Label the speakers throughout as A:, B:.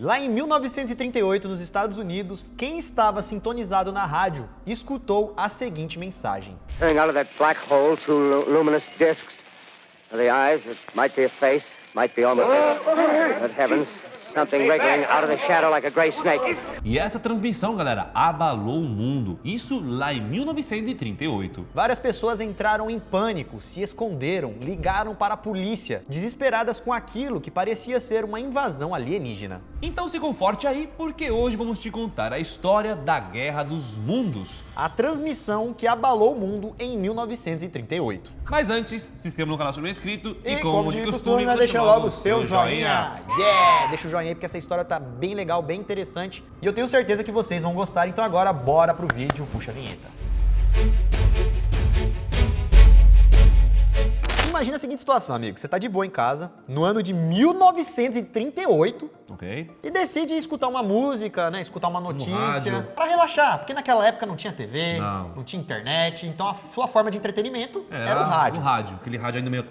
A: Lá em 1938, nos Estados Unidos, quem estava sintonizado na rádio escutou a seguinte mensagem.
B: Staring out of that black hole through luminous discs. The eyes, it might be a face, might be almost but heavens, something wriggling out of the shadow like a gray snake.
C: E essa transmissão, galera, abalou o mundo. Isso lá em 1938.
A: Várias pessoas entraram em pânico, se esconderam, ligaram para a polícia, desesperadas com aquilo que parecia ser uma invasão alienígena.
C: Então se conforte aí, porque hoje vamos te contar a história da Guerra dos Mundos.
A: A transmissão que abalou o mundo em 1938.
C: Mas antes, se inscreva no canal se não é inscrito
A: E como de costume, deixa logo o seu joinha. Yeah! Deixa o joinha aí porque essa história tá bem legal, bem interessante. E eu tenho certeza que vocês vão gostar. Então agora bora pro vídeo, puxa a vinheta. Imagina a seguinte situação, amigo. Você tá de boa em casa, no ano de 1938,
C: Ok.
A: e decide escutar uma música, né? Escutar uma notícia,
C: rádio.
A: pra relaxar. Porque naquela época não tinha TV,
C: Não.
A: não tinha internet, então a sua forma de entretenimento era o rádio.
C: O rádio, aquele rádio ainda meio...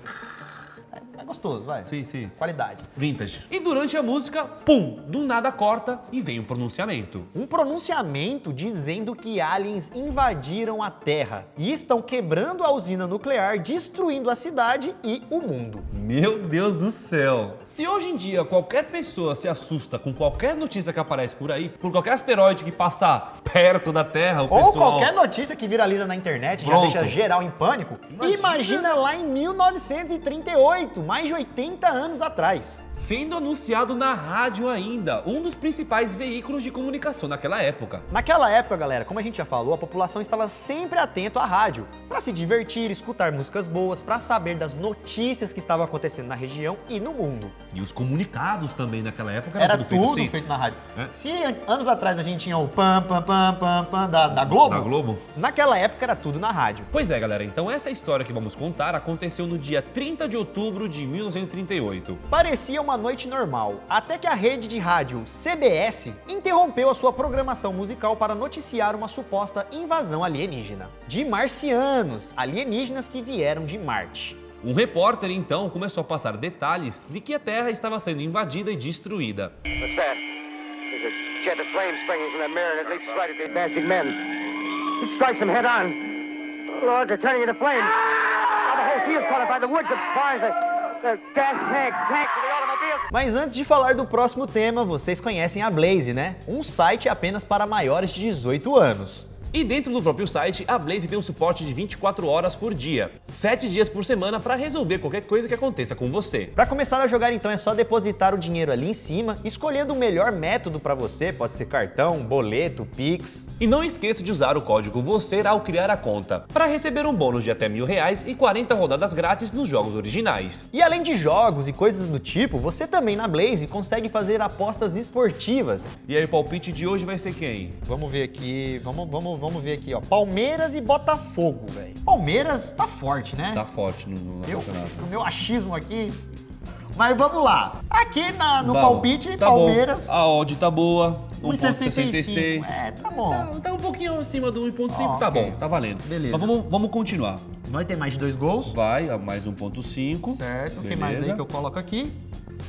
A: É gostoso, vai.
C: Sim, sim.
A: Qualidade.
C: Vintage. E durante a música, pum, do nada corta e vem um pronunciamento.
A: Um pronunciamento dizendo que aliens invadiram a Terra e estão quebrando a usina nuclear, destruindo a cidade e o mundo.
C: Meu Deus do céu! Se hoje em dia qualquer pessoa se assusta com qualquer notícia que aparece por aí, por qualquer asteroide que passar perto da Terra, o
A: Ou
C: pessoal...
A: qualquer notícia que viraliza na internet já
C: Pronto.
A: deixa geral em pânico. Imagina lá em 1938, mais de 80 anos atrás.
C: Sendo anunciado na rádio ainda, um dos principais veículos de comunicação naquela época.
A: Naquela época, galera, como a gente já falou, a população estava sempre atento à rádio, para se divertir, escutar músicas boas, para saber das notícias que estavam acontecendo na região e no mundo.
C: E os comunicados também naquela época
A: Era
C: tudo
A: tudo
C: assim.
A: feito na rádio.
C: É.
A: Se anos atrás a gente tinha o pam, pam, pam, pam, pam da Globo,
C: Da Globo?
A: naquela época era tudo na rádio.
C: Pois é, galera, então essa história que vamos contar aconteceu no dia 30 de outubro de 1938.
A: Parecia uma noite normal, até que a rede de rádio CBS interrompeu a sua programação musical para noticiar uma suposta invasão alienígena. De marcianos, alienígenas que vieram de Marte.
C: Um repórter, então, começou a passar detalhes de que a Terra estava sendo invadida e destruída.
B: What's that? There's a jet of flame springing from the mirror and it leaps right at the advancing men. It strikes them head on. Oh, Lord, they're turning into flames. Now the whole field's caught up by the woods, the barns, the gas tanks for the automobiles.
A: Mas antes de falar do próximo tema, vocês conhecem a Blaze, né? Um site apenas para maiores de 18 anos.
C: E dentro do próprio site, a Blaze tem um suporte de 24 horas por dia, 7 dias por semana para resolver qualquer coisa que aconteça com você.
A: Para começar a jogar, então, é só depositar o dinheiro ali em cima, escolhendo o melhor método para você, pode ser cartão, boleto, Pix.
C: E não esqueça de usar o código VOCER ao criar a conta, para receber um bônus de até R$1.000 e 40 rodadas grátis nos jogos originais.
A: E além de jogos e coisas do tipo, você também na Blaze consegue fazer apostas esportivas.
C: E aí o palpite de hoje vai ser quem?
A: Vamos ver aqui, vamos ver aqui, ó. Palmeiras e Botafogo, velho. Palmeiras tá forte, né?
C: Tá forte no campeonato.
A: O meu achismo aqui. Mas vamos lá. Aqui no
C: Bom,
A: palpite,
C: tá
A: Palmeiras.
C: Bom. A odd tá boa.
A: 1,65.
C: 1,66.
A: É, tá bom.
C: Tá um pouquinho acima do 1,5,
A: Ó,
C: tá
A: ok.
C: bom, tá valendo.
A: Beleza.
C: Mas vamos continuar.
A: Vai ter mais de 2 gols.
C: Vai, a mais 1,5.
A: Certo. O que
C: Beleza.
A: mais aí que eu coloco aqui?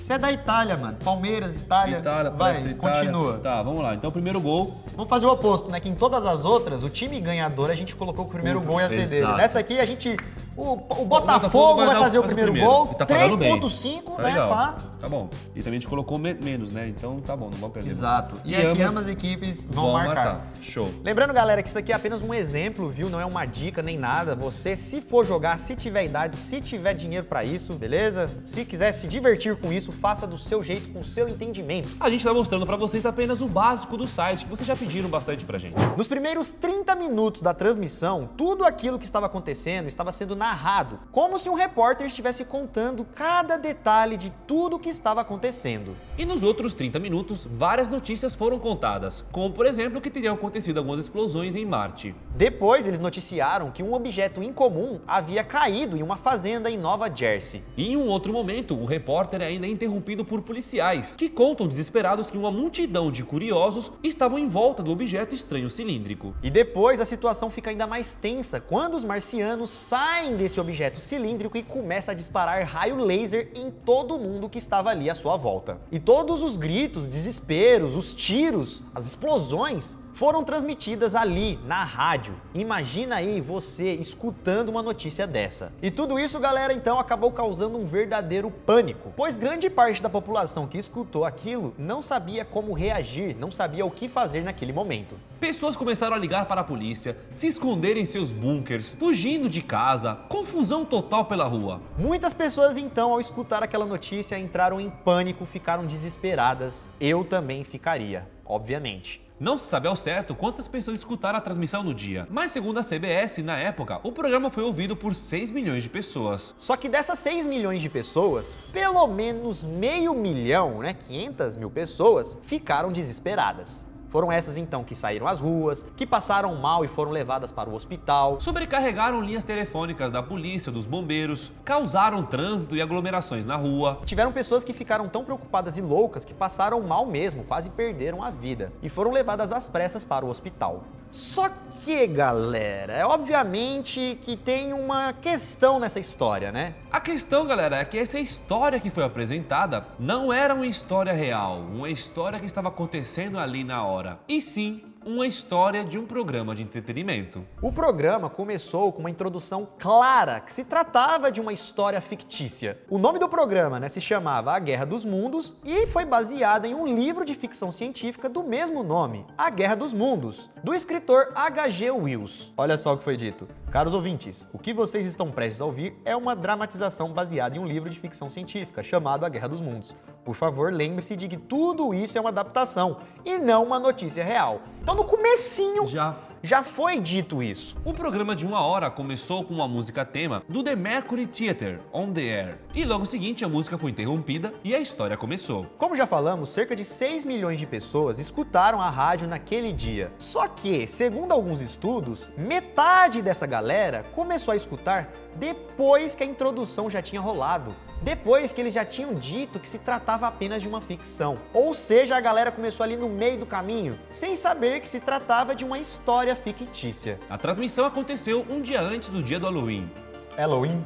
A: Você é da Itália, mano. Palmeiras, Itália.
C: Itália,
A: vai,
C: Palestra, Itália.
A: continua.
C: Tá, vamos lá. Então, o primeiro gol.
A: Vamos fazer o oposto, né? Que em todas as outras, o time ganhador, a gente colocou que o primeiro gol ia ser dele.
C: Exato.
A: Nessa aqui, a gente... O Botafogo vai fazer o primeiro gol.
C: E tá pagando bem.
A: 3,5,
C: Tá
A: né?
C: legal.
A: Pá.
C: Tá bom. E também a gente colocou menos, né? Então tá bom, não vamos perder.
A: Exato. E aqui ambas equipes vão marcar.
C: Show.
A: Lembrando, galera, que isso aqui é apenas um exemplo, viu? Não é uma dica nem nada. Você, se for jogar, se tiver idade, se tiver dinheiro pra isso, beleza? Se quiser se divertir com isso, faça do seu jeito, com o seu entendimento.
C: A gente tá mostrando pra vocês apenas o básico do site, que vocês já pediram bastante pra gente.
A: Nos primeiros 30 minutos da transmissão, tudo aquilo que estava acontecendo estava sendo narrado, como se um repórter estivesse contando cada detalhe de tudo o que estava acontecendo.
C: E nos outros 30 minutos, várias notícias foram contadas, como por exemplo que teriam acontecido algumas explosões em Marte.
A: Depois, eles noticiaram que um objeto incomum havia caído em uma fazenda em Nova Jersey.
C: E em um outro momento, o repórter ainda interrompeu interrompido por policiais, que contam desesperados que uma multidão de curiosos estavam em volta do objeto estranho cilíndrico.
A: E depois a situação fica ainda mais tensa quando os marcianos saem desse objeto cilíndrico e começam a disparar raio laser em todo mundo que estava ali à sua volta. E todos os gritos, desesperos, os tiros, as explosões foram transmitidas ali, na rádio. Imagina aí você escutando uma notícia dessa. E tudo isso, galera, então acabou causando um verdadeiro pânico, pois grande parte da população que escutou aquilo não sabia como reagir, não sabia o que fazer naquele momento.
C: Pessoas começaram a ligar para a polícia, se esconder em seus bunkers, fugindo de casa, confusão total pela rua.
A: Muitas pessoas então, ao escutar aquela notícia, entraram em pânico, ficaram desesperadas. Eu também ficaria, obviamente.
C: Não se sabe ao certo quantas pessoas escutaram a transmissão no dia, mas segundo a CBS, na época, o programa foi ouvido por 6 milhões de pessoas.
A: Só que dessas 6 milhões de pessoas, pelo menos meio milhão, 500 mil pessoas, ficaram desesperadas. Foram essas então que saíram às ruas, que passaram mal e foram levadas para o hospital.
C: Sobrecarregaram linhas telefônicas da polícia, dos bombeiros, causaram trânsito e aglomerações na rua.
A: Tiveram pessoas que ficaram tão preocupadas e loucas que passaram mal mesmo, quase perderam a vida e foram levadas às pressas para o hospital. Só que, galera, obviamente que tem uma questão nessa história, né?
C: A questão, galera, é que essa história que foi apresentada não era uma história real, uma história que estava acontecendo ali na hora, e sim uma história de um programa de entretenimento.
A: O programa começou com uma introdução clara que se tratava de uma história fictícia. O nome do programa, se chamava A Guerra dos Mundos e foi baseado em um livro de ficção científica do mesmo nome, A Guerra dos Mundos, do escritor H.G. Wells. Olha só o que foi dito. Caros ouvintes, o que vocês estão prestes a ouvir é uma dramatização baseada em um livro de ficção científica chamado A Guerra dos Mundos. Por favor, lembre-se de que tudo isso é uma adaptação e não uma notícia real. Então no comecinho já foi dito isso.
C: O programa de 1 hora começou com uma música tema do The Mercury Theatre, On The Air. E logo seguinte a música foi interrompida e a história começou.
A: Como já falamos, cerca de 6 milhões de pessoas escutaram a rádio naquele dia. Só que, segundo alguns estudos, metade dessa galera começou a escutar depois que a introdução já tinha rolado. Depois que eles já tinham dito que se tratava apenas de uma ficção. Ou seja, a galera começou ali no meio do caminho, sem saber que se tratava de uma história fictícia.
C: A transmissão aconteceu um dia antes do dia do Halloween.
A: Halloween?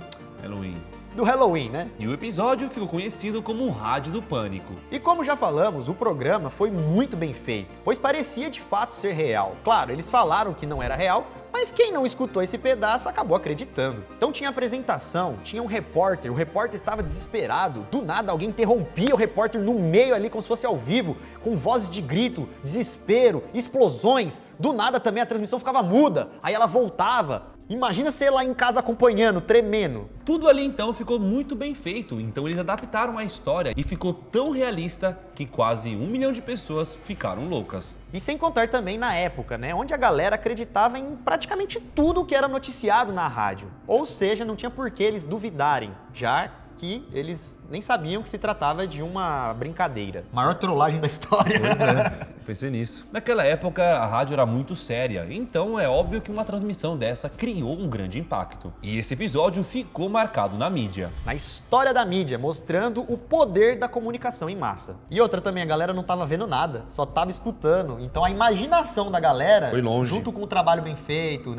A: Do Halloween, né?
C: E o episódio ficou conhecido como o Rádio do Pânico.
A: E como já falamos, o programa foi muito bem feito, pois parecia de fato ser real. Claro, eles falaram que não era real, mas quem não escutou esse pedaço acabou acreditando. Então tinha apresentação, tinha um repórter, o repórter estava desesperado, do nada alguém interrompia o repórter no meio ali como se fosse ao vivo, com vozes de grito, desespero, explosões, do nada também a transmissão ficava muda, aí ela voltava. Imagina você lá em casa acompanhando, tremendo.
C: Tudo ali então ficou muito bem feito, então eles adaptaram a história e ficou tão realista que quase 1 milhão de pessoas ficaram loucas.
A: E sem contar também na época, onde a galera acreditava em praticamente tudo que era noticiado na rádio. Ou seja, não tinha por que eles duvidarem, já que eles nem sabiam que se tratava de uma brincadeira. Maior trollagem da história.
C: Pois é, pensei nisso. Naquela época a rádio era muito séria, então é óbvio que uma transmissão dessa criou um grande impacto. E esse episódio ficou marcado na mídia.
A: Na história da mídia, mostrando o poder da comunicação em massa. E outra também, a galera não tava vendo nada, só tava escutando. Então a imaginação da galera,
C: foi longe,
A: junto com o trabalho bem feito,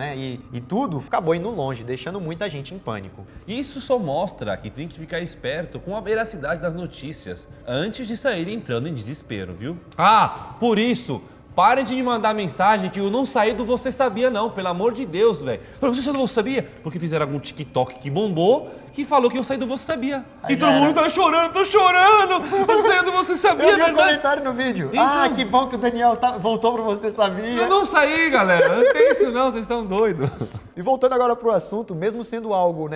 A: e tudo, acabou indo longe, deixando muita gente em pânico.
C: Isso só mostra que tem que ficar esperto com a veracidade das notícias antes de sair entrando em desespero, viu? Por isso, parem de me mandar mensagem que eu não saí do Você Sabia não, pelo amor de Deus, velho. Você saiu do Você Sabia? Porque fizeram algum TikTok que bombou, que falou que eu saí do Você Sabia. E todo mundo tá chorando, tô chorando! Eu saí do Você Sabia,
A: eu vi um comentário no vídeo. Então, que bom que o Daniel voltou pro Você Sabia.
C: Eu não saí, galera. Não tem isso não, vocês estão doidos.
A: E voltando agora pro assunto, mesmo sendo algo,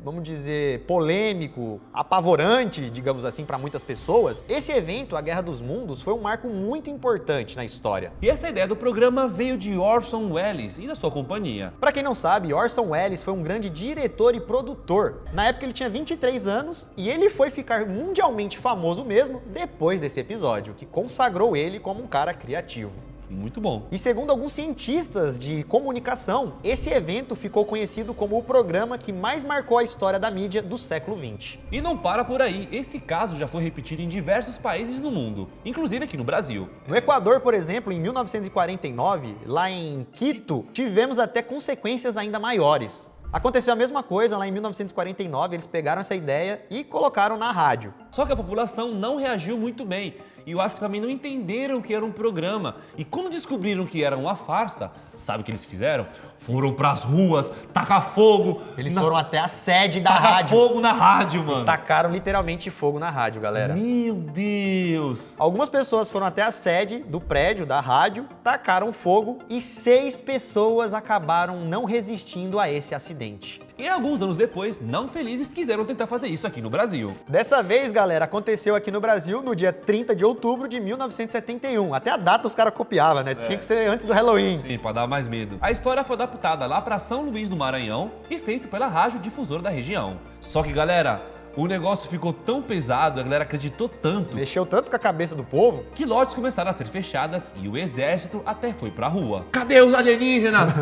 A: vamos dizer, polêmico, apavorante, digamos assim, para muitas pessoas, esse evento, a Guerra dos Mundos, foi um marco muito importante na história.
C: E essa ideia do programa veio de Orson Welles e da sua companhia.
A: Para quem não sabe, Orson Welles foi um grande diretor e produtor. Na época ele tinha 23 anos e ele foi ficar mundialmente famoso mesmo depois desse episódio, que consagrou ele como um cara criativo.
C: Muito bom.
A: E segundo alguns cientistas de comunicação, esse evento ficou conhecido como o programa que mais marcou a história da mídia do século XX.
C: E não para por aí, esse caso já foi repetido em diversos países no mundo, inclusive aqui no Brasil.
A: No Equador, por exemplo, em 1949, lá em Quito, tivemos até consequências ainda maiores. Aconteceu a mesma coisa lá em 1949, eles pegaram essa ideia e colocaram na rádio.
C: Só que a população não reagiu muito bem. E eu acho que também não entenderam que era um programa. E quando descobriram que era uma farsa, sabe o que eles fizeram? Foram pras ruas, tacar fogo.
A: Eles foram até a sede da
C: tacar
A: rádio.
C: fogo na rádio, mano.
A: Tacaram literalmente fogo na rádio, galera.
C: Meu Deus.
A: Algumas pessoas foram até a sede do prédio da rádio, tacaram fogo e 6 pessoas acabaram não resistindo a esse acidente.
C: E alguns anos depois, não felizes, quiseram tentar fazer isso aqui no Brasil.
A: Dessa vez, galera, aconteceu aqui no Brasil no dia 30 de outubro de 1971. Até a data os caras copiavam, né? Tinha que ser antes do Halloween.
C: Sim, pra dar mais medo. A história foi adaptada lá pra São Luís do Maranhão e feito pela rádio difusora da região. Só que, galera, o negócio ficou tão pesado, a galera acreditou tanto,
A: Mexeu tanto com a cabeça do povo.
C: que lotes começaram a ser fechadas e o exército até foi pra rua. Cadê os alienígenas?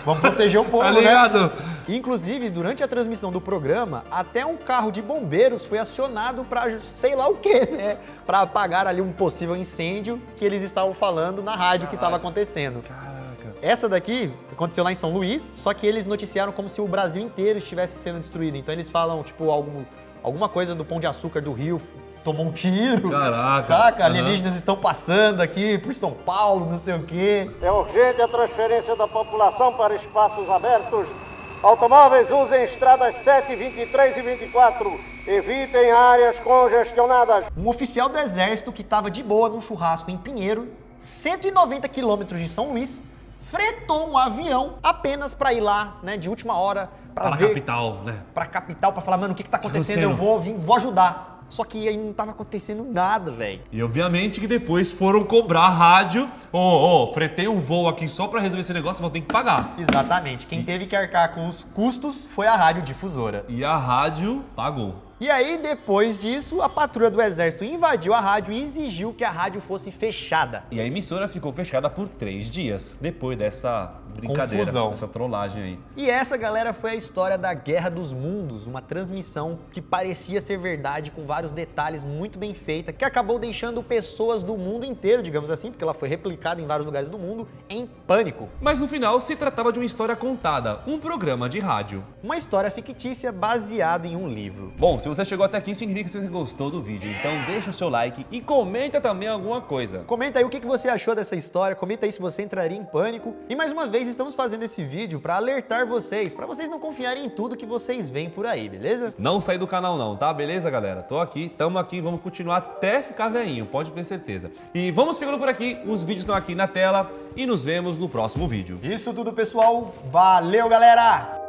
A: Vamos proteger o povo,
C: Tá
A: né?
C: ligado?
A: Inclusive, durante a transmissão do programa, até um carro de bombeiros foi acionado pra sei lá o quê, né? Pra apagar ali um possível incêndio que eles estavam falando na rádio que estava acontecendo.
C: Caraca.
A: Essa daqui aconteceu lá em São Luís, só que eles noticiaram como se o Brasil inteiro estivesse sendo destruído. Então eles falam, tipo, alguma coisa do Pão de Açúcar do Rio tomou um tiro.
C: Caraca.
A: Saca?
C: Aham.
A: Alienígenas estão passando aqui por São Paulo, não sei o quê.
B: É urgente a transferência da população para espaços abertos. Automóveis usem estradas 7, 23 e 24. Evitem áreas congestionadas.
A: Um oficial do exército que estava de boa num churrasco em Pinheiro, 190 quilômetros de São Luís, fretou um avião apenas para ir lá, né, de última hora,
C: Para a
A: ver,
C: capital, né?
A: pra capital, pra falar, mano, o que tá acontecendo? Eu
C: acontecendo?
A: vou ajudar. Só que aí não tava acontecendo nada, velho.
C: E obviamente que depois foram cobrar a rádio. Fretei um voo aqui só pra resolver esse negócio, vou ter que pagar.
A: Exatamente. Quem teve que arcar com os custos foi a rádio difusora.
C: E a rádio pagou.
A: E aí, depois disso, a patrulha do exército invadiu a rádio e exigiu que a rádio fosse fechada.
C: E a emissora ficou fechada por 3 dias, depois dessa brincadeira,
A: Confusão.
C: dessa trollagem aí.
A: E essa, galera, foi a história da Guerra dos Mundos, uma transmissão que parecia ser verdade, com vários detalhes, muito bem feita, que acabou deixando pessoas do mundo inteiro, digamos assim, porque ela foi replicada em vários lugares do mundo, em pânico.
C: Mas no final se tratava de uma história contada, um programa de rádio.
A: Uma história fictícia baseada em um livro.
C: Bom, se você chegou até aqui, significa que você gostou do vídeo, então deixa o seu like e comenta também alguma coisa.
A: Comenta aí o que você achou dessa história, comenta aí se você entraria em pânico. E mais uma vez, estamos fazendo esse vídeo para alertar vocês, para vocês não confiarem em tudo que vocês veem por aí, beleza?
C: Não sai do canal não, tá? Beleza, galera? Tô aqui, tamo aqui, vamos continuar até ficar velhinho, pode ter certeza. E vamos ficando por aqui, os vídeos estão aqui na tela e nos vemos no próximo vídeo.
A: Isso tudo, pessoal. Valeu, galera!